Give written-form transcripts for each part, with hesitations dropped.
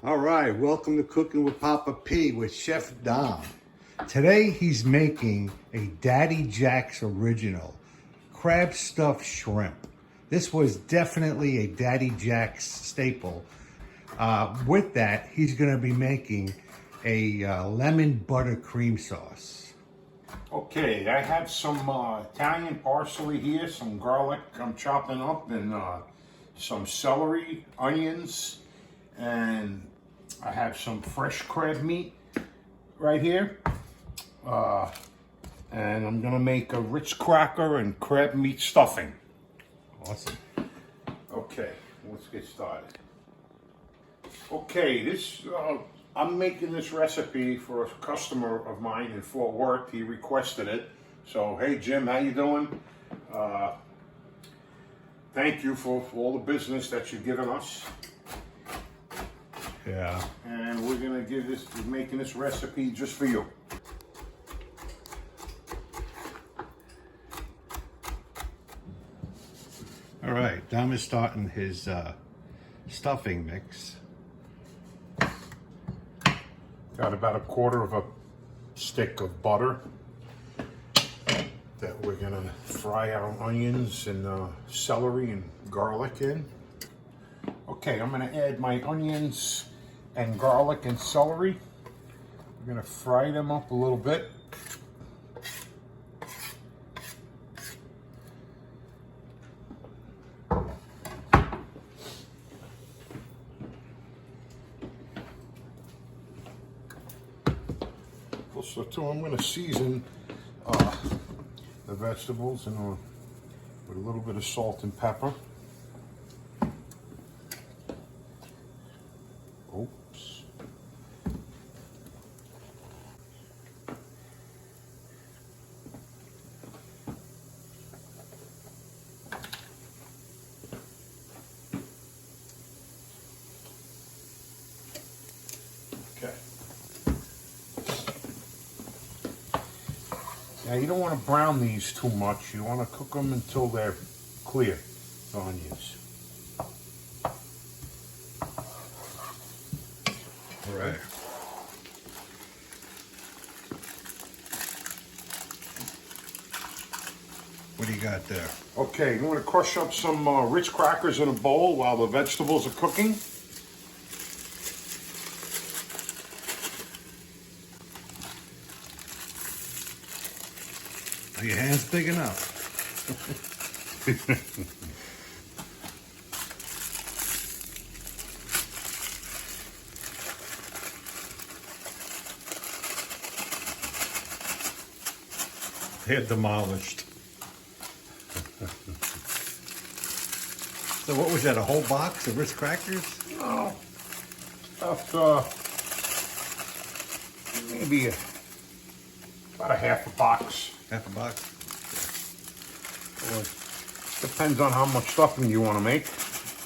All right, welcome to Cooking with Papa P with Chef Dom. Today he's making a Daddy Jack's original crab stuffed shrimp. This was definitely a Daddy Jack's staple. With that, he's going to be making a lemon butter cream sauce. Okay, I have some Italian parsley here, some garlic I'm chopping up, and some celery, onions, and I have some fresh crab meat right here. And I'm gonna make a Ritz cracker and crab meat stuffing. Awesome. Okay, let's get started. Okay, I'm making this recipe for a customer of mine in Fort Worth. He requested it. So, hey Jim, how you doing? Thank you for all the business that you've given us. Yeah. And we're making this recipe just for you. All right, Dom is starting his stuffing mix. Got about a quarter of a stick of butter that we're gonna fry our onions and celery and garlic in. Okay, I'm gonna add my onions and garlic and celery. We're gonna fry them up a little bit. Also, too, I'm going to season the vegetables with a little bit of salt and pepper. Oops. Okay. Now you don't want to brown these too much. You want to cook them until they're clear, the onions. All right. What do you got there? Okay, I'm going to crush up some Ritz crackers in a bowl while the vegetables are cooking. Are your hands big enough? They're demolished. So what was that, a whole box of Ritz crackers? No, about maybe about a half a box. Half a box? Or depends on how much stuffing you want to make.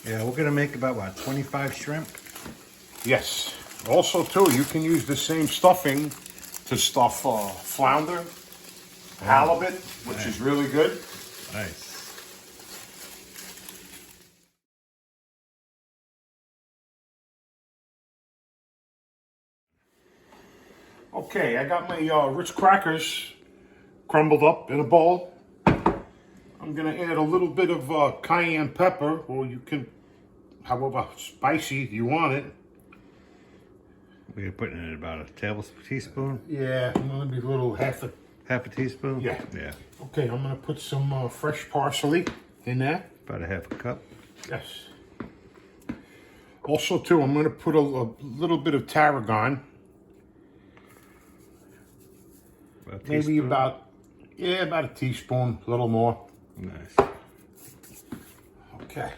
Yeah, we're gonna make about, what, 25 shrimp? Yes. Also, too, you can use the same stuffing to stuff flounder, halibut, which is really good. Nice. Okay, I got my Ritz crackers crumbled up in a bowl. I'm gonna add a little bit of cayenne pepper, or you can, however spicy you want it. We're putting in about a teaspoon? Yeah, maybe a little half a teaspoon? Yeah. Yeah. Okay, I'm gonna put some fresh parsley in there. About a half a cup. Yes. Also, too, I'm gonna put a little bit of tarragon. Maybe about a teaspoon, a little more. Nice. Okay.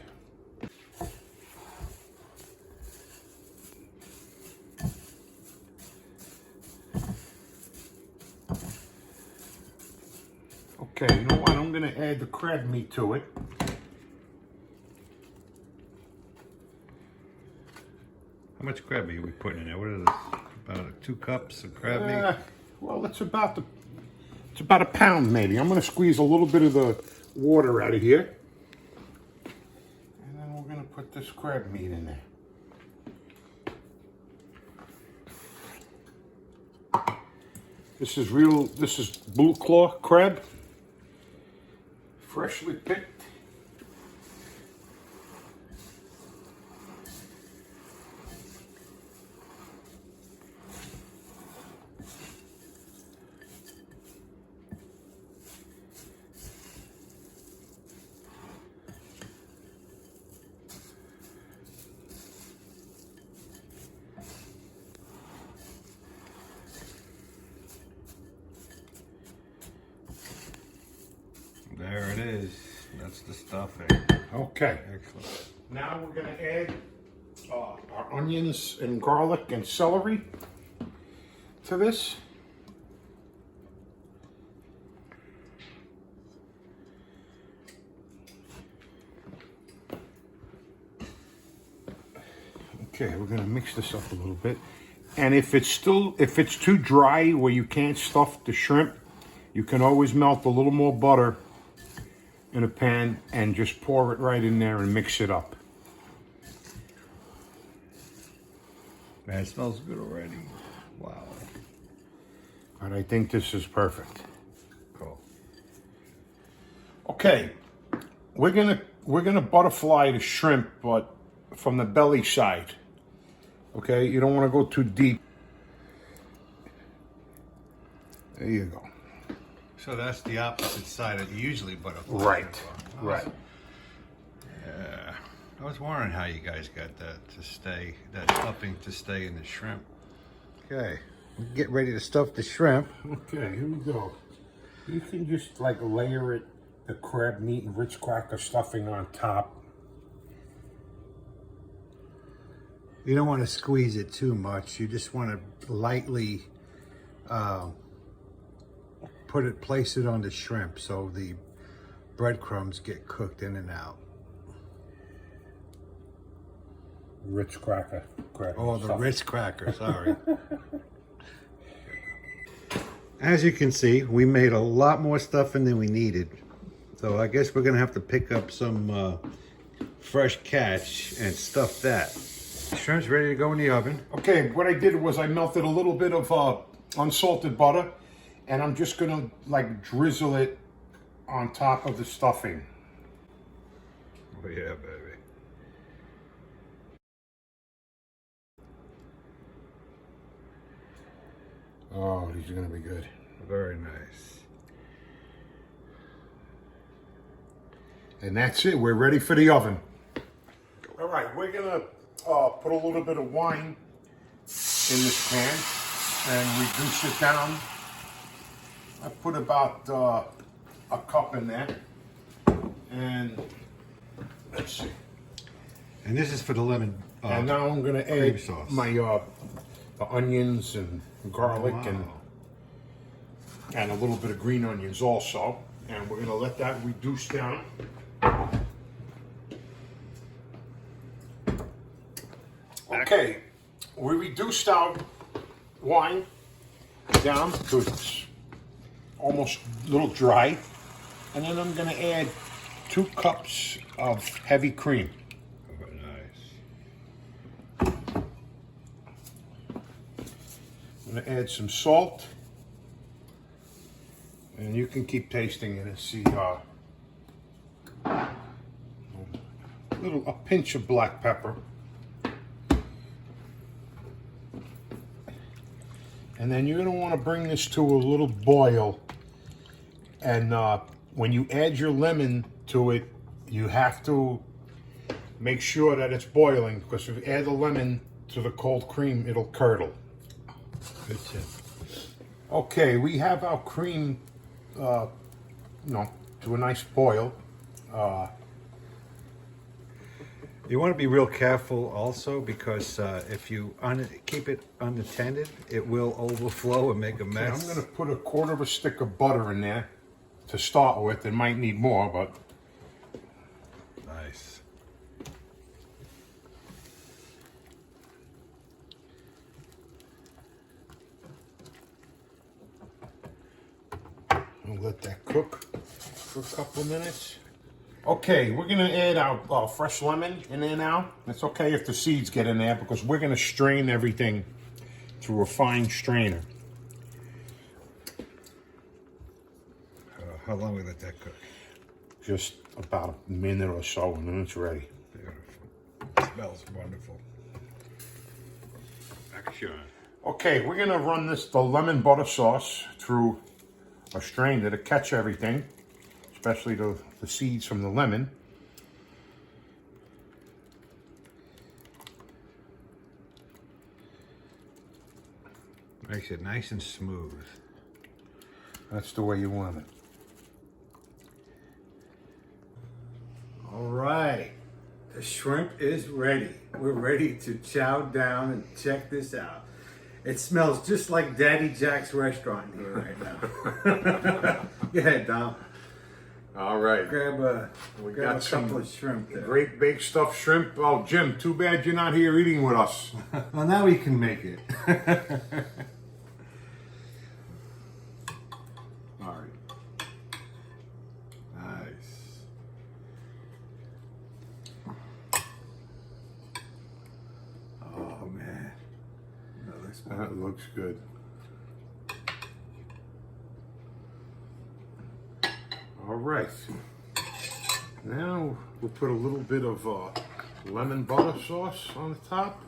Okay, you know what? I'm gonna add the crab meat to it. How much crab meat are we putting in there? What is this? About 2 cups of crab meat? Well, it's about a pound maybe. I'm gonna squeeze a little bit of the water out of here. And then we're gonna put this crab meat in there. This is blue claw crab. Freshly picked. There it is. That's the stuffing. Okay. Excellent. Now we're going to add our onions and garlic and celery to this. Okay, we're going to mix this up a little bit. And if it's too dry where you can't stuff the shrimp, you can always melt a little more butter in a pan and just pour it right in there and mix it up. Man, it smells good already. Wow. And I think this is perfect. Cool. Okay, we're gonna butterfly the shrimp, but from the belly side. Okay, you don't want to go too deep. There you go. So that's the opposite side of usually butterfly. Right, Oh, right. Yeah. I was wondering how you guys got that stuffing to stay in the shrimp. Okay, get ready to stuff the shrimp. Okay, here we go. You can just like layer it, the crab meat and Ritz cracker stuffing on top. You don't want to squeeze it too much. You just want to lightly place it on the shrimp so the breadcrumbs get cooked in and out. Ritz cracker. Oh, the Ritz cracker, sorry. As you can see, we made a lot more stuffing than we needed. So I guess we're gonna have to pick up some fresh catch and stuff that. Shrimp's ready to go in the oven. Okay, what I did was I melted a little bit of unsalted butter, and I'm just gonna like drizzle it on top of the stuffing. Oh yeah, baby. Oh, these are gonna be good. Very nice. And that's it, we're ready for the oven. All right, we're gonna put a little bit of wine in this pan and reduce it down. I put about a cup in there. And let's see. And this is for the lemon. And now I'm gonna add sauce. my the onions and garlic and a little bit of green onions also. And we're gonna let that reduce down. Okay, we reduced our wine down to it's almost a little dry. And then I'm gonna add 2 cups of heavy cream. Oh, nice. I'm gonna add some salt. And you can keep tasting it and see a pinch of black pepper. And then you're gonna wanna bring this to a little boil. And when you add your lemon to it, you have to make sure that it's boiling, because if you add the lemon to the cold cream, it'll curdle. Good tip. Okay, we have our cream, to a nice boil. You want to be real careful also, because if you keep it unattended, it will overflow and make a mess. I'm gonna put a 1/4 stick of butter in there to start with. It might need more, but Nice. I'll let that cook for a couple of minutes. Okay, we're gonna add our fresh lemon in there now. It's okay if the seeds get in there, because we're gonna strain everything through a fine strainer. How long we let that cook? Just about a minute or so, and then it's ready. Beautiful. Smells wonderful. Action. Okay, we're gonna run the lemon butter sauce through a strainer to catch everything, especially the seeds from the lemon. Makes it nice and smooth. That's the way you want it. All right, the shrimp is ready. We're ready to chow down and check this out. It smells just like Daddy Jack's restaurant here right now. Go ahead, Dom. All right. Grab a got couple of shrimp there. Great baked stuffed shrimp. Oh, Jim, too bad you're not here eating with us. Well, now we can make it. All right. Nice. Oh, man. That looks good. All right. Now we'll put a little bit of lemon butter sauce on the top.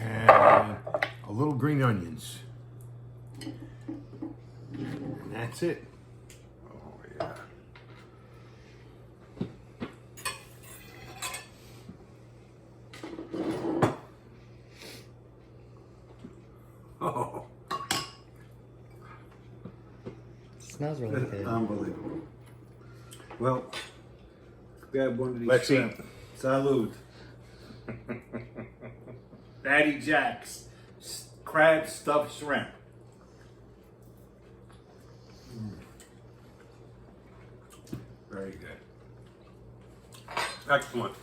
And a little green onions. And that's it. Oh, yeah. Oh. Smells really good. Unbelievable. Well, let's grab one of these Let's shrimp. eat. Salud. Daddy Jack's crab stuffed shrimp. Very good. Excellent.